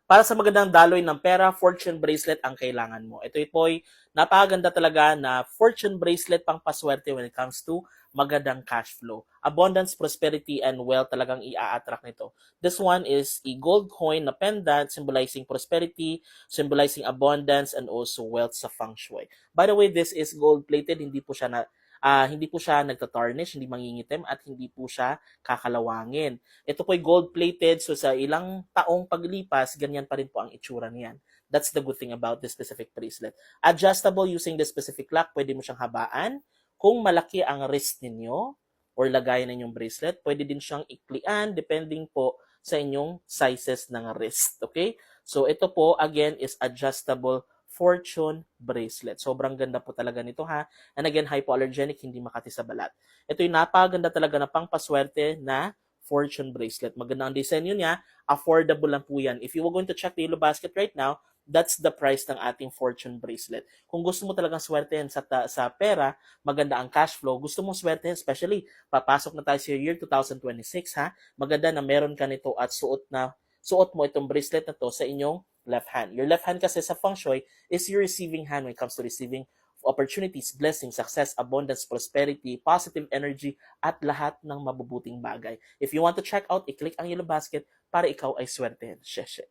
Para sa magandang daloy ng pera, fortune bracelet ang kailangan mo. Ito po'y napakaganda talaga na fortune bracelet pang paswerte when it comes to magandang cash flow. Abundance, prosperity, and wealth talagang i-attract nito. This one is a gold coin na pendant symbolizing prosperity, symbolizing abundance, and also wealth sa feng shui. By the way, this is gold-plated, hindi po siya nagtatarnish, hindi mangingitim, at hindi po siya kakalawangin. Ito po ay gold-plated, so sa ilang taong paglipas, ganyan pa rin po ang itsura niyan. That's the good thing about this specific bracelet. Adjustable using the specific lock, pwede mo siyang habaan. Kung malaki ang wrist ninyo or lagayan ng inyong bracelet, pwede din siyang iklian depending po sa inyong sizes ng wrist. Okay? So ito po, again, is adjustable fortune bracelet. Sobrang ganda po talaga nito ha. And again, hypoallergenic, hindi makati sa balat. Ito yung napaganda talaga na pangpaswerte na fortune bracelet. Maganda ang disenyo niya, affordable lang po yan. If you were going to check the Yellow Basket right now, that's the price ng ating fortune bracelet. Kung gusto mo talagang swertehin sa pera, maganda ang cash flow, gusto mong swertehin, especially papasok na tayo sa year 2026 ha, maganda na meron ka nito at suot mo itong bracelet na to sa inyong left hand. Your left hand kasi sa feng shui is your receiving hand when it comes to receiving opportunities, blessings, success, abundance, prosperity, positive energy, at lahat ng mabubuting bagay. If you want to check out, i-click ang yellow basket para ikaw ay swertehin. Sheshe.